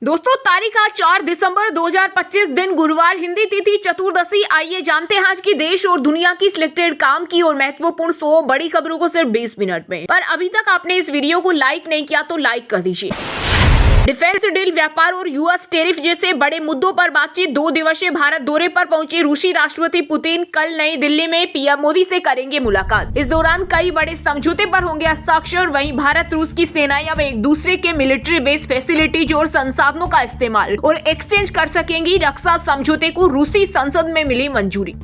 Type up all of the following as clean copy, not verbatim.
दोस्तों तारीख आज 4 दिसंबर 2025 दिन गुरुवार, हिंदी तिथि चतुर्दशी। आइए जानते हैं आज की देश और दुनिया की सिलेक्टेड काम की और महत्वपूर्ण 100 बड़ी खबरों को सिर्फ 20 मिनट में। पर अभी तक आपने इस वीडियो को लाइक नहीं किया तो लाइक कर दीजिए। डिफेंस डील, व्यापार और यूएस टेरिफ जैसे बड़े मुद्दों पर बातचीत। 2 दिवसीय भारत दौरे पर पहुंचे रूसी राष्ट्रपति पुतिन कल नई दिल्ली में पीएम मोदी से करेंगे मुलाकात। इस दौरान कई बड़े समझौते पर होंगे हस्ताक्षर। वहीं भारत रूस की सेनाएं अब एक दूसरे के मिलिट्री बेस, फैसिलिटीज और संसाधनों का इस्तेमाल और एक्सचेंज कर सकेंगी। रक्षा समझौते को रूसी संसद में मिली मंजूरी।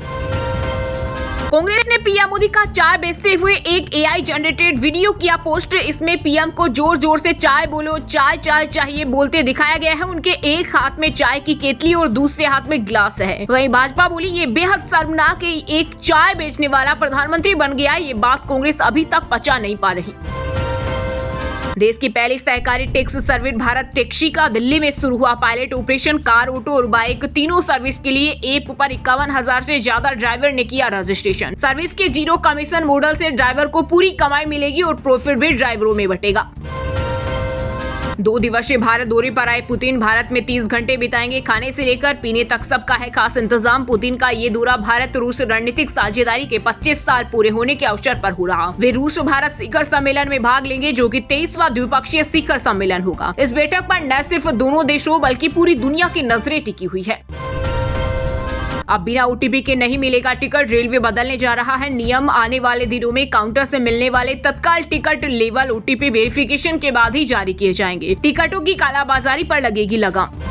कांग्रेस ने पीएम मोदी का चाय बेचते हुए एक एआई जनरेटेड वीडियो किया पोस्ट। इसमें पीएम को जोर जोर से चाय बोलो, चाय चाय चाहिए बोलते दिखाया गया है। उनके एक हाथ में चाय की केतली और दूसरे हाथ में ग्लास है। वहीं भाजपा बोली ये बेहद शर्मनाक है, एक चाय बेचने वाला प्रधानमंत्री बन गया। ये बात कांग्रेस अभी तक पचा नहीं पा रही। देश की पहली सहकारी टैक्सी सर्विस भारत टैक्सी का दिल्ली में शुरू हुआ पायलट ऑपरेशन। कार, ऑटो और बाइक तीनों सर्विस के लिए ऐप पर 51,000 से ज्यादा ड्राइवर ने किया रजिस्ट्रेशन। सर्विस के जीरो कमीशन मॉडल से ड्राइवर को पूरी कमाई मिलेगी और प्रॉफिट भी ड्राइवरों में बटेगा। 2 दिवसीय भारत दौरे पर आए पुतिन भारत में 30 घंटे बिताएंगे। खाने से लेकर पीने तक सबका है खास इंतजाम। पुतिन का ये दौरा भारत रूस रणनीतिक साझेदारी के 25 साल पूरे होने के अवसर पर हो रहा। वे रूस भारत शिखर सम्मेलन में भाग लेंगे, जो कि 23वां द्विपक्षीय शिखर सम्मेलन होगा। इस बैठक पर न सिर्फ दोनों देशों बल्कि पूरी दुनिया की नजरें टिकी हुई है। अब बिना ओटीपी के नहीं मिलेगा टिकट, रेलवे बदलने जा रहा है नियम। आने वाले दिनों में काउंटर से मिलने वाले तत्काल टिकट लेवल ओटीपी वेरिफिकेशन के बाद ही जारी किए जाएंगे। टिकटों की कालाबाजारी पर लगेगी लगाम।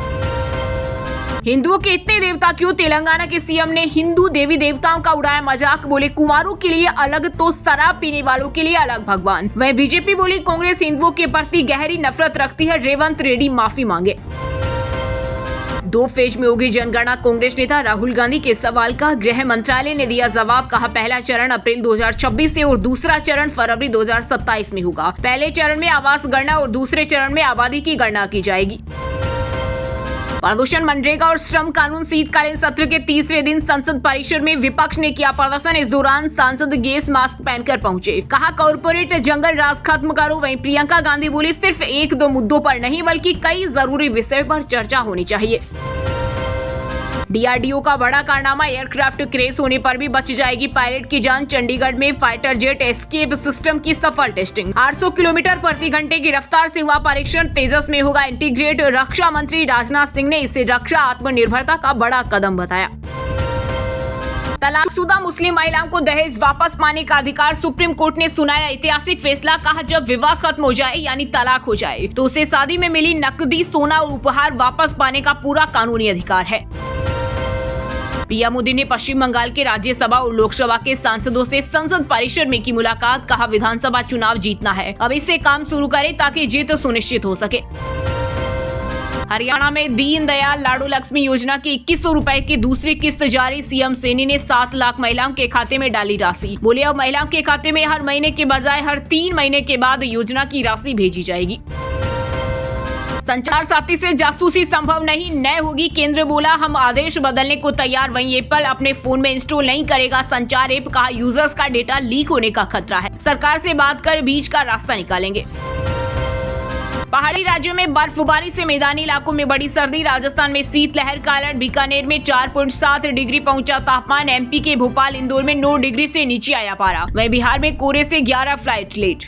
हिंदुओं के इतने देवता क्यों? तेलंगाना के सीएम ने हिंदू देवी देवताओं का उड़ाया मजाक। बोले कुमारों के लिए अलग तो शराब पीने वालों के लिए अलग भगवान। वहीं बीजेपी बोली कांग्रेस हिंदुओं के प्रति गहरी नफरत रखती है, रेवंत रेड्डी माफी मांगे। 2 फेज में होगी जनगणना, कांग्रेस नेता राहुल गांधी के सवाल का गृह मंत्रालय ने दिया जवाब। कहा पहला चरण अप्रैल 2026 से और दूसरा चरण फरवरी 2027 में होगा। पहले चरण में आवास गणना और दूसरे चरण में आबादी की गणना की जाएगी। प्रदूषण, मनरेगा और श्रम कानून शीतकालीन सत्र के तीसरे दिन संसद परिसर में विपक्ष ने किया प्रदर्शन। इस दौरान सांसद गैस मास्क पहनकर पहुंचे। कहा कॉर्पोरेट जंगल राज खत्म करो। वहीं प्रियंका गांधी बोली सिर्फ 1-2 मुद्दों पर नहीं बल्कि कई जरूरी विषय पर चर्चा होनी चाहिए। डीआरडीओ का बड़ा कारनामा, एयरक्राफ्ट क्रैश होने पर भी बच जाएगी पायलट की जान। चंडीगढ़ में फाइटर जेट एस्केप सिस्टम की सफल टेस्टिंग। 800 किलोमीटर प्रति घंटे की रफ्तार से हुआ परीक्षण। तेजस में होगा इंटीग्रेट। रक्षा मंत्री राजनाथ सिंह ने इसे रक्षा आत्मनिर्भरता का बड़ा कदम बताया। तलाकशुदा मुस्लिम महिलाओं को दहेज वापस पाने का अधिकार, सुप्रीम कोर्ट ने सुनाया ऐतिहासिक फैसला। कहा जब विवाह खत्म हो जाए यानी तलाक हो जाए तो उसे शादी में मिली नकदी, सोना और उपहार वापस पाने का पूरा कानूनी अधिकार है। पीएम मोदी ने पश्चिम बंगाल के राज्यसभा और लोकसभा के सांसदों से संसद परिसर में की मुलाकात। कहा विधानसभा चुनाव जीतना है, अब इससे काम शुरू करें ताकि जीत सुनिश्चित हो सके। हरियाणा में दीन दयाल लाडो लक्ष्मी योजना की 2100 रुपए की दूसरी किस्त जारी। सीएम सैनी ने 7 लाख महिलाओं के खाते में डाली राशि। बोले अब महिलाओं के खाते में हर महीने के बजाय हर 3 महीने के बाद योजना की राशि भेजी जाएगी। संचार साथी से जासूसी संभव नहीं, न होगी, केंद्र बोला हम आदेश बदलने को तैयार। वहीं एप्पल अपने फोन में इंस्टॉल नहीं करेगा संचार ऐप। कहा यूजर्स का डेटा लीक होने का खतरा है, सरकार से बात कर बीच का रास्ता निकालेंगे। पहाड़ी राज्यों में बर्फबारी से मैदानी इलाकों में बड़ी सर्दी। राजस्थान में शीतलहर का अलर्ट। बीकानेर में 4.7 डिग्री पहुंचा तापमान। एमपी के भोपाल, इंदौर में 9 डिग्री से नीचे आया पारा। वहीं बिहार में कोहरे से 11 फ्लाइट लेट।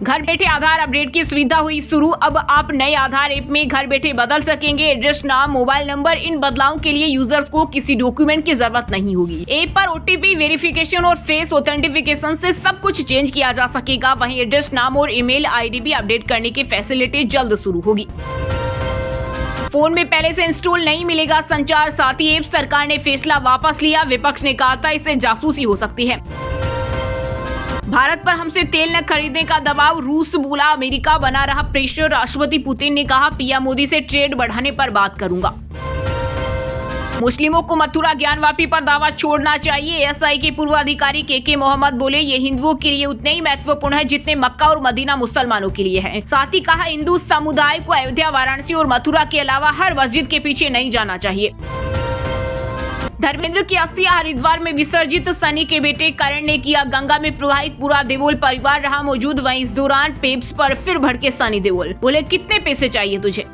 घर बैठे आधार अपडेट की सुविधा हुई शुरू। अब आप नए आधार ऐप में घर बैठे बदल सकेंगे एड्रेस, नाम, मोबाइल नंबर। इन बदलावों के लिए यूजर्स को किसी डॉक्यूमेंट की जरूरत नहीं होगी। ऐप पर ओटीपी वेरिफिकेशन और फेस ऑथेंटिफिकेशन से सब कुछ चेंज किया जा सकेगा। वहीं एड्रेस, नाम और ईमेल आईडी भी अपडेट करने की फैसिलिटी जल्द शुरू होगी। फोन में पहले से इंस्टॉल नहीं मिलेगा संचार साथी ऐप। सरकार ने फैसला वापस लिया। विपक्ष ने कहा था इससे जासूसी हो सकती है। भारत पर हमसे तेल न खरीदने का दबाव, रूस बोला अमेरिका बना रहा प्रेशर। राष्ट्रपति पुतिन ने कहा पीएम मोदी से ट्रेड बढ़ाने पर बात करूंगा। मुस्लिमों को मथुरा ज्ञानवापी पर दावा छोड़ना चाहिए। एएसआई के पूर्व अधिकारी के मोहम्मद बोले ये हिंदुओं के लिए उतने ही महत्वपूर्ण है जितने मक्का और मदीना मुसलमानों के लिए है। साथ ही कहा हिंदू समुदाय को अयोध्या, वाराणसी और मथुरा के अलावा हर मस्जिद के पीछे नहीं जाना चाहिए। धर्मेंद्र की अस्थि हरिद्वार में विसर्जित। सनी के बेटे करण ने किया गंगा में प्रवाहित। पूरा देओल परिवार रहा मौजूद। वहीं इस दौरान पेप्स पर फिर भड़के सनी देओल, बोले कितने पैसे चाहिए तुझे।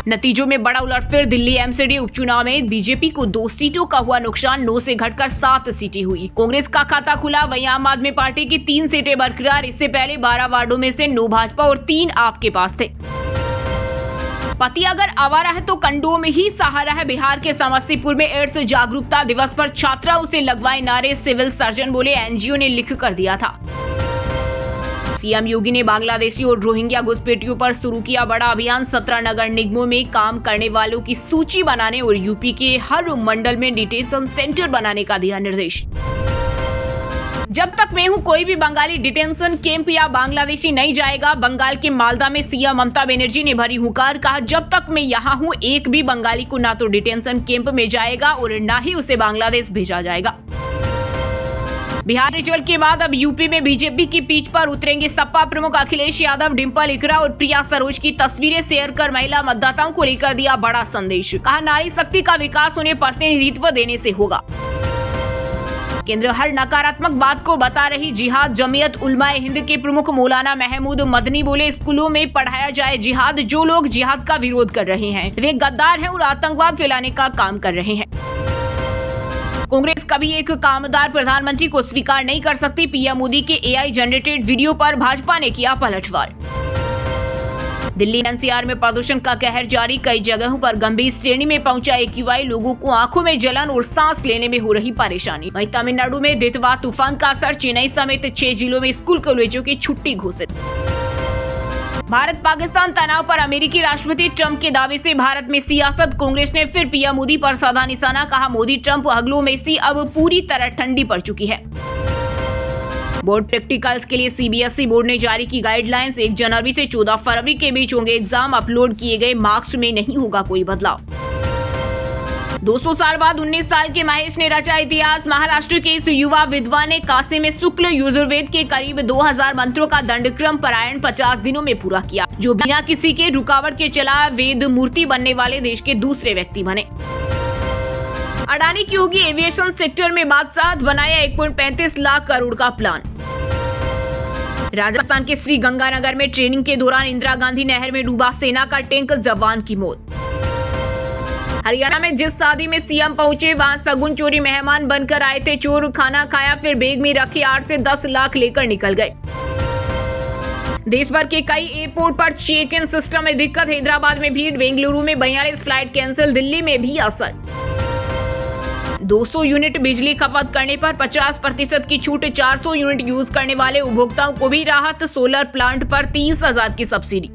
नतीजों में बड़ा उलटफेर। दिल्ली एमसीडी उपचुनाव में बीजेपी को 2 सीटों का हुआ नुकसान। 9 से घटकर 7 सीटें हुई। कांग्रेस का खाता खुला। वहीं आम आदमी पार्टी की 3 सीटें बरकरार। इससे पहले 12 वार्डों में से 9 भाजपा और 3 आप के पास थे। पति अगर आवारा है तो कंडोम ही सहारा है। बिहार के समस्तीपुर में एड्स जागरूकता दिवस पर छात्राओं से लगवाए नारे। सिविल सर्जन बोले एनजीओ ने लिख कर दिया था। सीएम योगी ने बांग्लादेशी और रोहिंग्या घुसपैठियों पर शुरू किया बड़ा अभियान। 17 नगर निगमों में काम करने वालों की सूची बनाने और यूपी के हर मंडल में डिटेंशन सेंटर बनाने का दिया निर्देश। जब तक मैं हूं कोई भी बंगाली डिटेंशन कैंप या बांग्लादेशी नहीं जाएगा। बंगाल के मालदा में सीएम ममता बनर्जी ने भरी हुंकार। कहा जब तक मैं यहां हूं एक भी बंगाली को ना तो डिटेंशन कैंप में जाएगा और ना ही उसे बांग्लादेश भेजा जाएगा। बिहार रिजल्ट के बाद अब यूपी में बीजेपी की पीठ पर उतरेंगे सपा प्रमुख अखिलेश यादव। डिंपल इकरा और प्रिया सरोज की तस्वीरें शेयर कर महिला मतदाताओं को लेकर दिया बड़ा संदेश। कहा नारी शक्ति का विकास उन्हें प्रतिनिधित्व देने से होगा। केंद्र हर नकारात्मक बात को बता रही जिहाद। जमीयत उलमाए हिंद के प्रमुख मौलाना महमूद मदनी बोले स्कूलों में पढ़ाया जाए जिहाद। जो लोग जिहाद का विरोध कर रहे हैं वे गद्दार हैं और आतंकवाद फैलाने का काम कर रहे हैं। कांग्रेस कभी एक कामदार प्रधानमंत्री को स्वीकार नहीं कर सकती। पीएम मोदी के एआई जनरेटेड वीडियो पर भाजपा ने किया पलटवार। दिल्ली एनसीआर में प्रदूषण का कहर जारी। कई जगहों पर गंभीर श्रेणी में पहुंचा एक्यूआई। लोगों को आंखों में जलन और सांस लेने में हो रही परेशानी। वहीं तमिलनाडु में दितवा तूफान का असर। चेन्नई समेत 6 जिलों में स्कूल कॉलेजों की छुट्टी घोषित। भारत पाकिस्तान तनाव पर अमेरिकी राष्ट्रपति ट्रंप के दावे से भारत में सियासत। कांग्रेस ने फिर पीएम मोदी पर साधा निशाना। कहा मोदी ट्रंप एग्लोमेसी अब पूरी तरह ठंडी पड़ चुकी है। बोर्ड प्रैक्टिकल्स के लिए सीबीएसई बोर्ड ने जारी की गाइडलाइंस। 1 जनवरी से 14 फरवरी के बीच होंगे एग्जाम। अपलोड किए गए मार्क्स में नहीं होगा कोई बदलाव। 200 साल बाद 19 साल के महेश ने रचा इतिहास। महाराष्ट्र के इस युवा विद्वान ने काशी में शुक्ल यजुर्वेद के करीब 2000 मंत्रों का दंडक्रम पारायण 50 दिनों में पूरा किया, जो बिना किसी के रुकावट के चला। वेद मूर्ति बनने वाले देश के दूसरे व्यक्ति बने। अडानी की होगी एविएशन सेक्टर में बादशाह। बनाया 1.35 लाख करोड़ का प्लान। राजस्थान के श्री गंगानगर में ट्रेनिंग के दौरान इंदिरा गांधी नहर में डूबा सेना का टैंक, जवान की मौत। हरियाणा में जिस शादी में सीएम पहुंचे वहां सगुन चोरी मेहमान बनकर आए थे चोर। खाना खाया फिर बैग में रखे 8 से 10 लाख लेकर निकल गए। देश भर के कई एयरपोर्ट पर चेक इन सिस्टम में दिक्कत। हैदराबाद में भीड़। बेंगलुरु में 42 फ्लाइट कैंसिल। दिल्ली में भी असर। 200 यूनिट बिजली खपत करने पर 50% की छूट। 400 यूनिट यूज करने वाले उपभोक्ताओं को भी राहत। सोलर प्लांट पर 30,000 की सब्सिडी।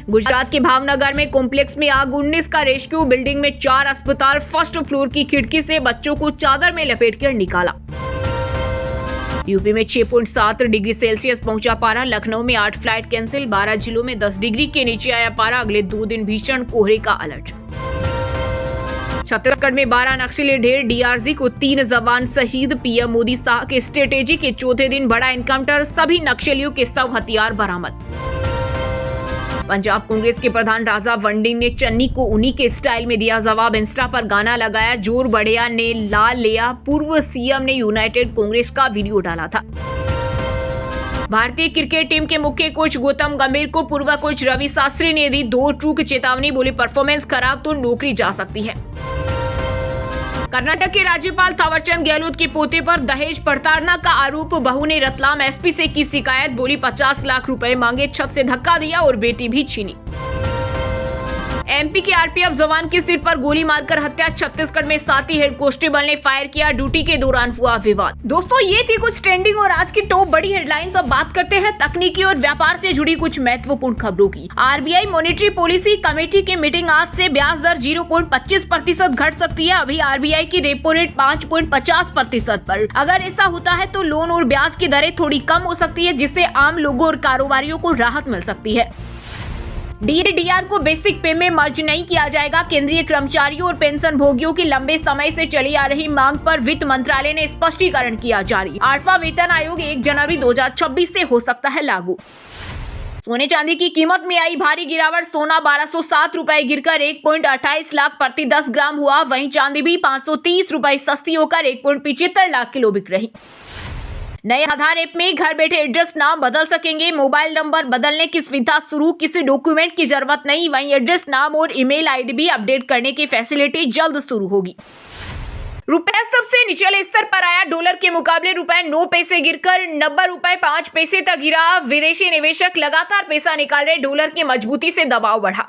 गुजरात के भावनगर में कॉम्प्लेक्स में आग। 19 का रेस्क्यू। बिल्डिंग में 4 अस्पताल। फर्स्ट फ्लोर की खिड़की से बच्चों को चादर में लपेटकर निकाला। यूपी में 6.7 डिग्री सेल्सियस पहुंचा पारा। लखनऊ में 8 फ्लाइट कैंसिल। 12 जिलों में 10 डिग्री के नीचे आया पारा। अगले 2 दिन भीषण कोहरे का अलर्ट। छत्तीसगढ़ में 12 नक्सली ढेर। डीआरजी को 3 जवान शहीद। पीएम मोदी शाह के स्ट्रेटेजी के चौथे दिन बड़ा एनकाउंटर। सभी नक्सलियों के 100 हथियार बरामद। पंजाब कांग्रेस के प्रधान राजा वंडिंग ने चन्नी को उन्हीं के स्टाइल में दिया जवाब। इंस्टा पर गाना लगाया। जोर बढ़िया ने ला लिया। पूर्व सीएम ने यूनाइटेड कांग्रेस का वीडियो डाला था। भारतीय क्रिकेट टीम के मुख्य कोच गौतम गंभीर को पूर्व कोच रवि शास्त्री ने दी 2 टूक चेतावनी। बोले परफॉर्मेंस खराब तो नौकरी जा सकती है। कर्नाटक के राज्यपाल थावरचंद गहलोत के पोते पर दहेज प्रताड़ना का आरोप। बहू ने रतलाम एसपी से की शिकायत। बोली 50 लाख रुपए मांगे, छत से धक्का दिया और बेटी भी छीनी। एमपी के आरपीएफ जवान के सिर पर गोली मारकर हत्या। छत्तीसगढ़ में साथी हेड कांस्टेबल ने फायर किया। ड्यूटी के दौरान हुआ विवाद। दोस्तों ये थी कुछ ट्रेंडिंग और आज की टॉप बड़ी हेडलाइंस। अब बात करते हैं तकनीकी और व्यापार से जुड़ी कुछ महत्वपूर्ण खबरों की। आरबीआई मॉनेटरी पॉलिसी कमेटी की मीटिंग आज से ब्याज दर 0.25% घट सकती है। अभी आरबीआई की रेपो रेट 5.50% पर। अगर ऐसा होता है तो लोन और ब्याज की दरें थोड़ी कम हो सकती है, जिससे आम लोगों और कारोबारियों को राहत मिल सकती है। डीआर को बेसिक पे में मर्ज नहीं किया जाएगा। केंद्रीय कर्मचारियों और पेंशन भोगियों की लंबे समय से चली आ रही मांग पर वित्त मंत्रालय ने स्पष्टीकरण किया जारी। 8वां वेतन आयोग 1 जनवरी 2026 से हो सकता है लागू। सोने चांदी की कीमत में आई भारी गिरावट। सोना 1207 रुपए गिरकर 1.28 लाख प्रति 10 ग्राम हुआ। वहीं चांदी भी 530 रुपए सस्ती होकर 1.75 लाख किलो बिक रही। नए आधार ऐप में घर बैठे एड्रेस नाम बदल सकेंगे। मोबाइल नंबर बदलने की सुविधा शुरू, किसी डॉक्यूमेंट की जरूरत नहीं। वहीं एड्रेस नाम और ईमेल आईडी भी अपडेट करने की फैसिलिटी जल्द शुरू होगी। रुपया सबसे निचले स्तर पर आया। डॉलर के मुकाबले रुपए 9 पैसे गिरकर 90 रुपए 5 पैसे तक गिरा। विदेशी निवेशक लगातार पैसा निकाल रहे। डॉलर की मजबूती से दबाव बढ़ा।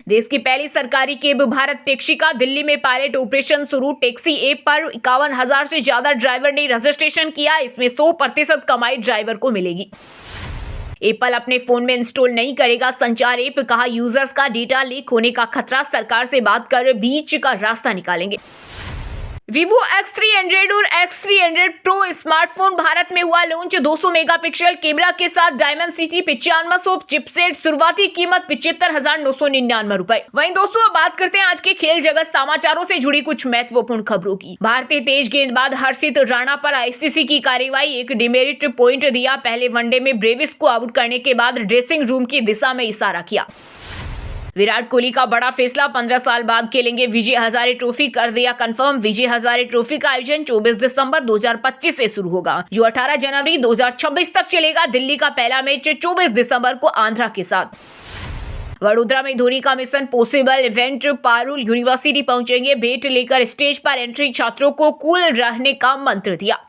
देश की पहली सरकारी कैब भारत टैक्सी का दिल्ली में पायलट ऑपरेशन शुरू। टैक्सी ऐप पर 51,000 से ज्यादा ड्राइवर ने रजिस्ट्रेशन किया। इसमें 100% कमाई ड्राइवर को मिलेगी। एप्पल अपने फोन में इंस्टॉल नहीं करेगा संचार ऐप, कहा यूजर्स का डेटा लीक होने का खतरा। सरकार से बात कर बीच का रास्ता निकालेंगे। Vivo X300 और X300 Pro स्मार्टफोन भारत में हुआ लॉन्च। 200 मेगापिक्सल कैमरा के साथ डायमंड सिटी 9500 चिपसेट। शुरुआती कीमत 75,999 रुपए। वहीं दोस्तों अब बात करते हैं आज के खेल जगत समाचारों से जुड़ी कुछ महत्वपूर्ण खबरों की। भारतीय तेज गेंदबाज हर्षित राणा पर आईसीसी की कार्रवाई, एक डिमेरिट पॉइंट दिया। पहले वनडे में ब्रेविस को आउट करने के बाद ड्रेसिंग रूम की दिशा में इशारा किया। विराट कोहली का बड़ा फैसला, 15 साल बाद खेलेंगे विजय हजारे ट्रॉफी, कर दिया कंफर्म। विजय हजारे ट्रॉफी का आयोजन 24 दिसंबर 2025 से शुरू होगा, जो 18 जनवरी 2026 तक चलेगा। दिल्ली का पहला मैच 24 दिसंबर को आंध्रा के साथ। वडोदरा में धोनी का mission possible event, Parul university पहुंचेंगे। भेंट लेकर स्टेज पर एंट्री, छात्रों को कूल रहने का मंत्र दिया।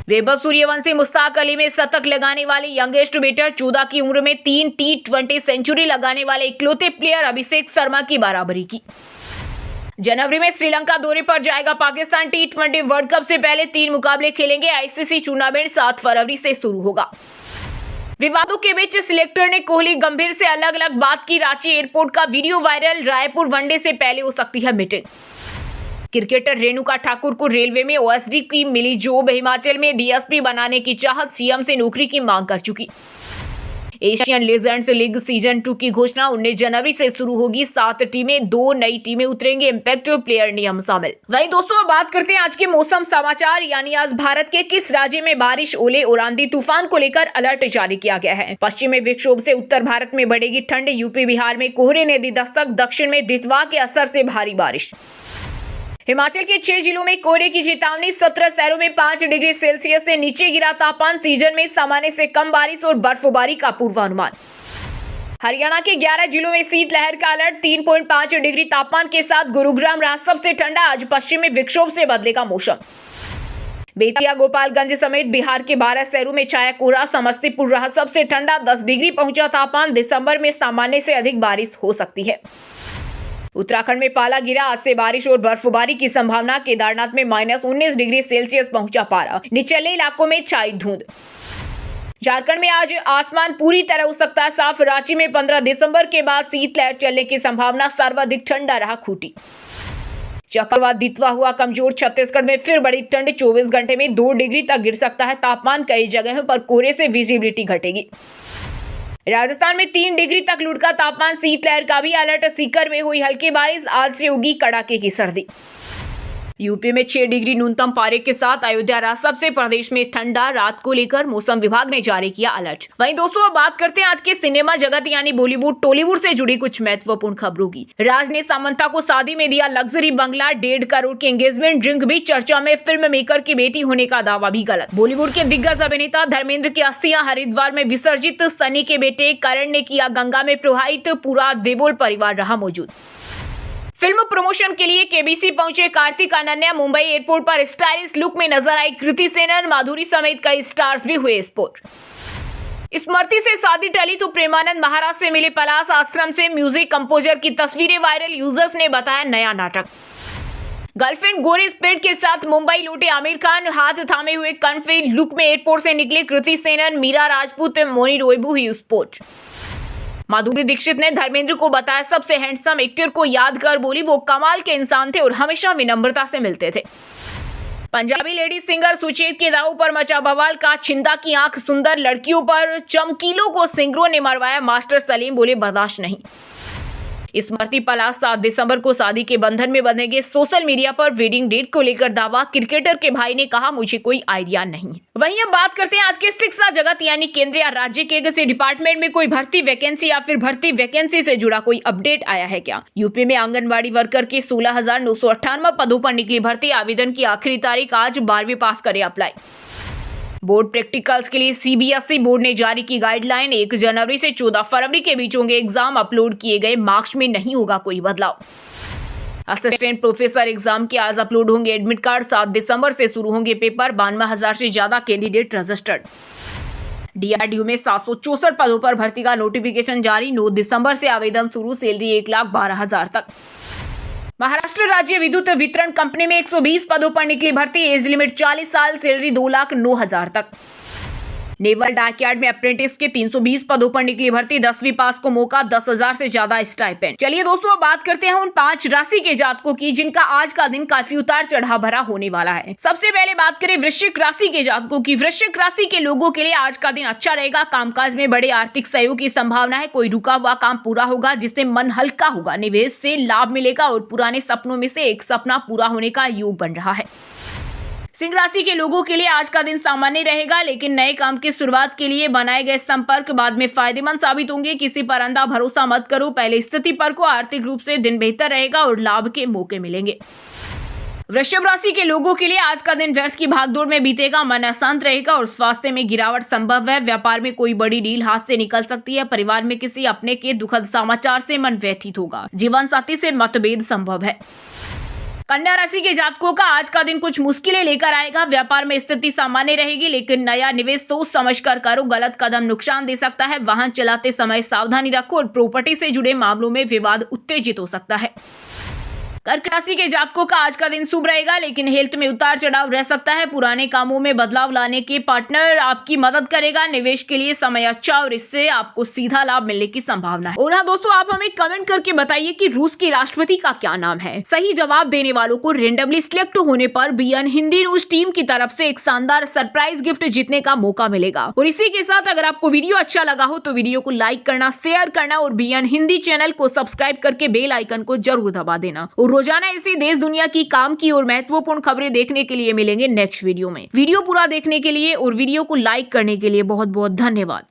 वैभव सूर्यवंशी मुश्ताक अली में शतक लगाने वाले यंगेस्ट बैटर, 14 की उम्र में 3 T20 सेंचुरी लगाने वाले इकलौते प्लेयर अभिषेक शर्मा की बराबरी की। जनवरी में श्रीलंका दौरे पर जाएगा पाकिस्तान। T20 वर्ल्ड कप से पहले 3 मुकाबले खेलेंगे। आईसीसी टूर्नामेंट 7 फरवरी से शुरू होगा। विवादों के बीच सिलेक्टर ने कोहली गंभीर से अलग अलग बात की। रांची एयरपोर्ट का वीडियो वायरल, रायपुर वनडे से पहले हो सकती है मीटिंग। क्रिकेटर रेणुका ठाकुर को रेलवे में ओएसडी की मिली जॉब। हिमाचल में डीएसपी बनाने की चाहत, सीएम से नौकरी की मांग कर चुकी। एशियन लीजेंड्स लीग सीजन 2 की घोषणा 19 जनवरी से शुरू होगी। 7 टीमें, 2 नई टीमें उतरेंगे। इम्पैक्ट प्लेयर नियम शामिल। वहीं दोस्तों अब बात करते हैं आज के मौसम समाचार, यानी आज भारत के किस राज्य में बारिश, ओले और आंधी तूफान को लेकर अलर्ट जारी किया गया है। पश्चिमी विक्षोभ से उत्तर भारत में बढ़ेगी ठंड। यूपी बिहार में कोहरे ने दी दस्तक। दक्षिण में दितवा के असर से भारी बारिश। हिमाचल के 6 जिलों में कोहरे की चेतावनी। 17 शहरों में 5 डिग्री सेल्सियस से नीचे गिरा तापमान। सीजन में सामान्य से कम बारिश और बर्फबारी का पूर्वानुमान। हरियाणा के 11 जिलों में शीतलहर का अलर्ट। 3.5 डिग्री तापमान के साथ गुरुग्राम रहा सबसे ठंडा। आज पश्चिमी विक्षोभ से बदलेगा मौसम। बेतिया, गोपालगंज समेत बिहार के 12 शहरों में छाया कोहरा। समस्तीपुर रहा सबसे ठंडा, 10 डिग्री पहुंचा तापमान। दिसंबर में सामान्य से अधिक बारिश हो सकती है। उत्तराखंड में पाला गिरा, आज से बारिश और बर्फबारी की संभावना। केदारनाथ में -19 डिग्री सेल्सियस पहुंचा पारा। निचले इलाकों में छाई धुंध। झारखंड में आज आसमान पूरी तरह हो सकता है साफ। रांची में 15 दिसंबर के बाद शीतलहर चलने की संभावना। सर्वाधिक ठंडा रहा खूंटी। चक्रवात दितवा हुआ कमजोर। छत्तीसगढ़ में फिर बड़ी ठंड। 24 घंटे में 2 डिग्री तक गिर सकता है तापमान। कई जगहों पर कोहरे से विजिबिलिटी घटेगी। राजस्थान में 3 डिग्री तक लुढ़का तापमान। शीतलहर का भी अलर्ट। सीकर में हुई हल्की बारिश, आज से होगी कड़ाके की सर्दी। यूपी में 6 डिग्री न्यूनतम पारे के साथ अयोध्या रहा सबसे प्रदेश में ठंडा। रात को लेकर मौसम विभाग ने जारी किया अलर्ट। वहीं दोस्तों अब बात करते हैं आज के सिनेमा जगत यानी बॉलीवुड टॉलीवुड से जुड़ी कुछ महत्वपूर्ण खबरों की। राज ने सामंता को शादी में दिया लग्जरी बंगला। 1.5 करोड़ की एंगेजमेंट रिंग भी चर्चा में। फिल्म मेकर की बेटी होने का दावा भी गलत। बॉलीवुड के दिग्गज अभिनेता धर्मेंद्र की अस्थियां हरिद्वार में विसर्जित। सनी के बेटे करण ने किया गंगा में प्रवाहित। पूरा देवोल परिवार रहा मौजूद। फिल्म प्रमोशन के लिए केबीसी पहुंचे कार्तिक अनन्या। मुंबई एयरपोर्ट पर स्टाइलिश लुक में नजर आई कृति सेनन। माधुरी समेत कई स्टार्स भी हुए स्पॉट। स्मृति से शादी टली तो प्रेमानंद महाराज से मिले पलाश आश्रम से। म्यूजिक कंपोजर की तस्वीरें वायरल, यूजर्स ने बताया नया नाटक। गर्लफ्रेंड गोरी स्पेड के साथ मुंबई लौटे आमिर खान। हाथ थामे हुए कन्फेड लुक में एयरपोर्ट से निकले कृति सेनन। मीरा राजपूत, मोनी रोयबू हुई स्पॉट। माधुरी दीक्षित ने धर्मेंद्र को बताया सबसे हैंडसम एक्टर को याद कर बोली वो कमाल के इंसान थे और हमेशा विनम्रता से मिलते थे। पंजाबी लेडी सिंगर सुचेत के दावों पर मचा बवाल। का छिंदा की आंख सुंदर लड़कियों पर। चमकीलों को सिंगरों ने मरवाया। मास्टर सलीम बोले बर्दाश्त नहीं। इस मरती पलाश 7 दिसंबर को शादी के बंधन में बंधेंगे। सोशल मीडिया पर वेडिंग डेट को लेकर दावा, क्रिकेटर के भाई ने कहा मुझे कोई आइडिया नहीं। वहीं अब बात करते हैं आज के शिक्षा जगत यानी केंद्र या राज्य के किसी डिपार्टमेंट में कोई भर्ती वैकेंसी या फिर भर्ती वैकेंसी से जुड़ा कोई अपडेट आया है क्या। यूपी में आंगनबाड़ी वर्कर के 16,998 पदों पर निकली भर्ती। आवेदन की आखिरी तारीख आज। 12वीं पास करें अप्लाई। बोर्ड प्रैक्टिकल्स के लिए सीबीएसई बोर्ड ने जारी की गाइडलाइन। 1 जनवरी से 14 फरवरी के बीच होंगे एग्जाम। अपलोड किए गए मार्क्स में नहीं होगा कोई बदलाव। असिस्टेंट प्रोफेसर एग्जाम के आज अपलोड होंगे एडमिट कार्ड। 7 दिसंबर से शुरू होंगे पेपर। 92,000 से ज्यादा कैंडिडेट रजिस्टर्ड। डीआरडीओ में 764 पदों पर भर्ती का नोटिफिकेशन जारी। 9 दिसंबर से आवेदन शुरू। सैलरी 1,12,000 तक। महाराष्ट्र राज्य विद्युत वितरण कंपनी में 120 पदों पर निकली भर्ती। एज लिमिट 40 साल। सैलरी 2,09,000 तक। नेवल डॉकयार्ड में अप्रेंटिस के 320 पदों पर निकली भर्ती। 10वीं पास को मौका। 10,000 से ज्यादा स्टाइपेंड। चलिए दोस्तों, अब बात करते हैं उन 5 राशि के जातकों की जिनका आज का दिन काफी उतार चढ़ाव भरा होने वाला है। सबसे पहले बात करें वृश्चिक राशि के जातकों की। वृश्चिक राशि के लोगों के लिए आज का दिन अच्छा रहेगा। कामकाज में बड़े आर्थिक सहयोग की संभावना है। कोई रुका हुआ काम पूरा होगा जिससे मन हल्का होगा। निवेश से लाभ मिलेगा और पुराने सपनों में से एक सपना पूरा होने का योग बन रहा है। सिंह राशि के लोगों के लिए आज का दिन सामान्य रहेगा, लेकिन नए काम की शुरुआत के लिए बनाए गए संपर्क बाद में फायदेमंद साबित होंगे। किसी पर अंधा भरोसा मत करो। पहले स्थिति पर को आर्थिक रूप से दिन बेहतर रहेगा और लाभ के मौके मिलेंगे। वृषभ राशि के लोगों के लिए आज का दिन व्यर्थ की भागदौड़ में बीतेगा। मन अशांत रहेगा और स्वास्थ्य में गिरावट संभव है। व्यापार में कोई बड़ी डील हाथ से निकल सकती है। परिवार में किसी अपने के दुखद समाचार से मन व्यथित होगा। जीवन साथी से मतभेद संभव है। कन्या राशि के जातकों का आज का दिन कुछ मुश्किलें लेकर आएगा। व्यापार में स्थिति सामान्य रहेगी, लेकिन नया निवेश सोच समझकर करो। गलत कदम नुकसान दे सकता है। वाहन चलाते समय सावधानी रखो और प्रॉपर्टी से जुड़े मामलों में विवाद उत्तेजित हो सकता है। कर्क राशि के जातकों का आज का दिन शुभ रहेगा, लेकिन हेल्थ में उतार चढ़ाव रह सकता है। पुराने कामों में बदलाव लाने के पार्टनर आपकी मदद करेगा। निवेश के लिए समय अच्छा और इससे आपको सीधा लाभ मिलने की संभावना है। और हाँ दोस्तों, आप हमें कमेंट करके बताइए कि रूस के राष्ट्रपति का क्या नाम है। सही जवाब देने वालों को रेंडमली सिलेक्ट होने पर बीएन हिंदी न्यूज टीम की तरफ से एक शानदार सरप्राइज गिफ्ट जीतने का मौका मिलेगा। और इसी के साथ अगर आपको वीडियो अच्छा लगा हो तो वीडियो को लाइक करना, शेयर करना और बीएन हिंदी चैनल को सब्सक्राइब करके बेल आइकन को जरूर दबा देना। और रोजाना इसी देश दुनिया की काम की और महत्वपूर्ण खबरें देखने के लिए मिलेंगे नेक्स्ट वीडियो में। वीडियो पूरा देखने के लिए और वीडियो को लाइक करने के लिए बहुत बहुत धन्यवाद।